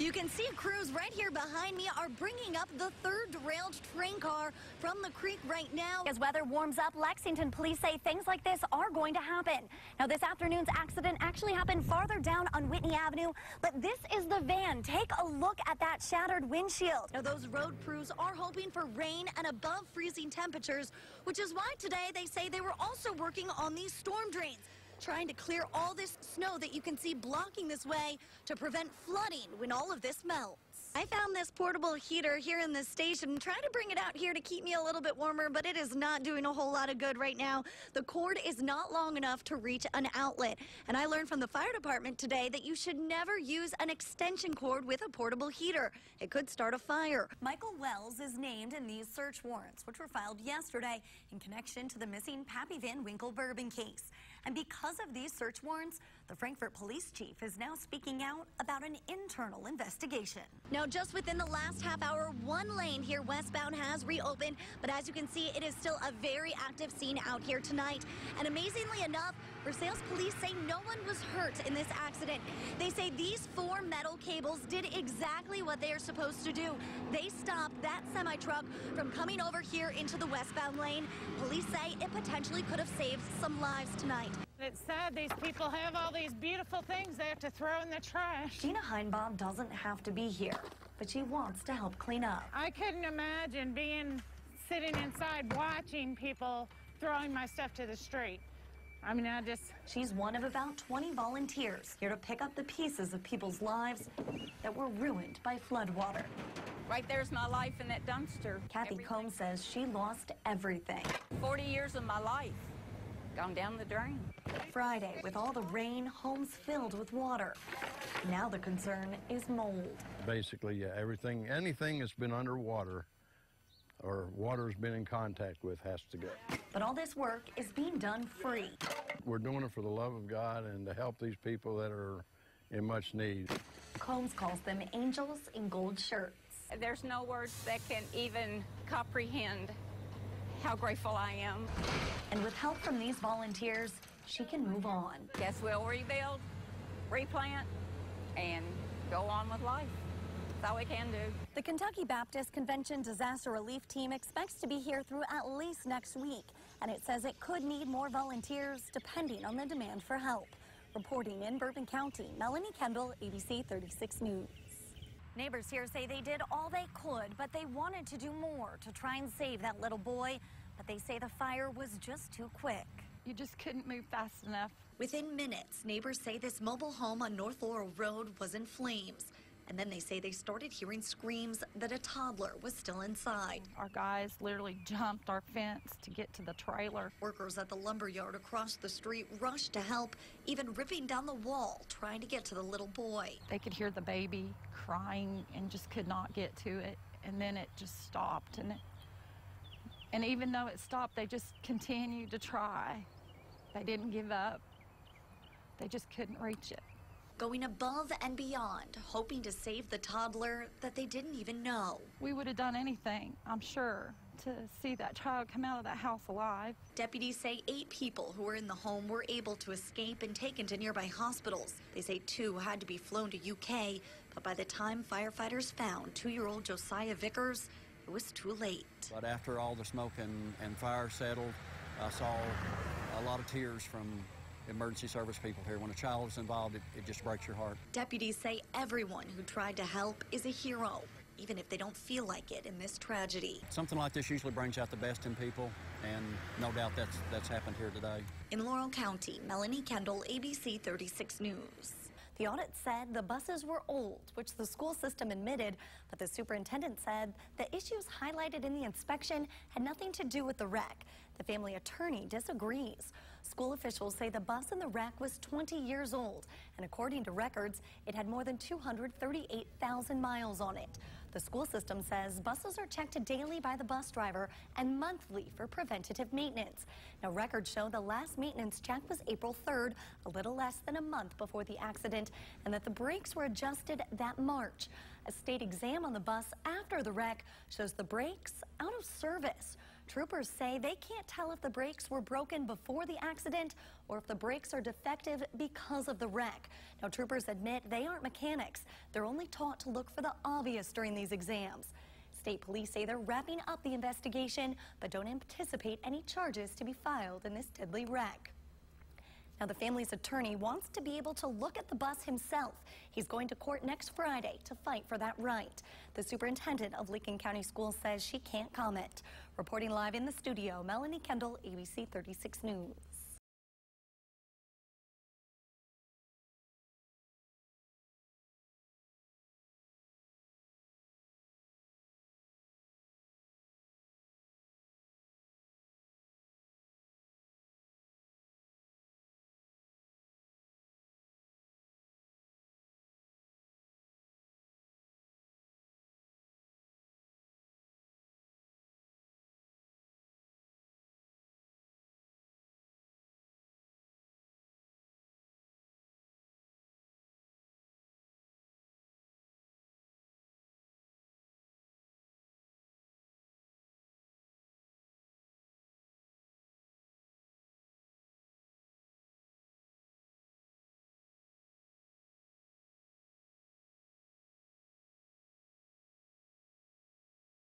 You can see crews right here behind me are bringing up the third derailed train car from the creek right now. As weather warms up, Lexington police say things like this are going to happen. Now, this afternoon's accident actually happened farther down on Whitney Avenue, but this is the van. Take a look at that shattered windshield. Now, those road crews are hoping for rain and above freezing temperatures, which is why today they say they were also working on these storm drains, trying to clear all this snow that you can see blocking this way to prevent flooding when all of this melts. I found this portable heater here in this station, trying to bring it out here to keep me a little bit warmer, but it is not doing a whole lot of good right now. The cord is not long enough to reach an outlet. And I learned from the fire department today that you should never use an extension cord with a portable heater. It could start a fire. Michael Wells is named in these search warrants, which were filed yesterday in connection to the missing Pappy Van Winkle bourbon case. And because of these search warrants, the Frankfort police chief is now speaking out about an internal investigation. Now, just within the last half hour, one lane here westbound has reopened, but as you can see, it is still a very active scene out here tonight. And amazingly enough, Versailles police say no one was hurt in this accident. They say these 4 metal cables did exactly what they are supposed to do. They stopped that semi-truck from coming over here into the westbound lane. Police say it potentially could have saved some lives tonight. It's sad these people have all these beautiful things they have to throw in the trash. Gina Heinbaum doesn't have to be here, but she wants to help clean up. I couldn't imagine sitting inside watching people throwing my stuff to the street. I mean, She's one of about 20 volunteers here to pick up the pieces of people's lives that were ruined by floodwater. Right there's my life in that dumpster. Kathy Combs says she lost everything. 40 years of my life gone down the drain. Friday, with all the rain, homes filled with water. Now the concern is mold. Basically, yeah, anything that's been underwater or water's been in contact with has to go. But all this work is being done free. We're doing it for the love of God and to help these people that are in much need. Combs calls them angels in gold shirts. There's no words that can even comprehend how grateful I am. And with help from these volunteers, she can move on. Guess we'll rebuild, replant, and go on with life. That's all we can do. The Kentucky Baptist Convention Disaster Relief Team expects to be here through at least next week, and it says it could need more volunteers depending on the demand for help. Reporting in Bourbon County, Melanie Kendall, ABC 36 News. Neighbors here say they did all they could, but they wanted to do more to try and save that little boy. But they say the fire was just too quick. You just couldn't move fast enough. Within minutes, neighbors say this mobile home on North Laurel Road was in flames. And then they say they started hearing screams that a toddler was still inside. Our guys literally jumped our fence to get to the trailer. Workers at the lumber yard across the street rushed to help, even ripping down the wall, trying to get to the little boy. They could hear the baby crying and just could not get to it. And then it just stopped. And even though it stopped, they just continued to try. They didn't give up. They just couldn't reach it. Going above and beyond, hoping to save the toddler that they didn't even know. We would have done anything, I'm sure, to see that child come out of that house alive. Deputies say 8 people who were in the home were able to escape and taken to nearby hospitals. They say 2 had to be flown to UK, but by the time firefighters found 2-year-old Josiah Vickers, it was too late. But after all the smoke and fire settled, I saw a lot of tears from emergency service people here. When a child is involved, it just breaks your heart. Deputies say everyone who tried to help is a hero, even if they don't feel like it in this tragedy. Something like this usually brings out the best in people, and no doubt that's happened here today. In Laurel County, Melanie Kendall, ABC 36 News. The audit said the buses were old, which the school system admitted, but the superintendent said the issues highlighted in the inspection had nothing to do with the wreck. The family attorney disagrees. School officials say the bus in the wreck was 20 years old, and according to records, it had more than 238,000 miles on it. The school system says buses are checked daily by the bus driver and monthly for preventative maintenance. Now, records show the last maintenance check was April 3rd, a little less than a month before the accident, and that the brakes were adjusted that March. A state exam on the bus after the wreck shows the brakes out of service. Troopers say they can't tell if the brakes were broken before the accident or if the brakes are defective because of the wreck. Now, troopers admit they aren't mechanics. They're only taught to look for the obvious during these exams. State police say they're wrapping up the investigation, but don't anticipate any charges to be filed in this deadly wreck. Now, the family's attorney wants to be able to look at the bus himself. He's going to court next Friday to fight for that right. The superintendent of Lincoln County Schools says she can't comment. Reporting live in the studio, Melanie Kendall, ABC 36 News.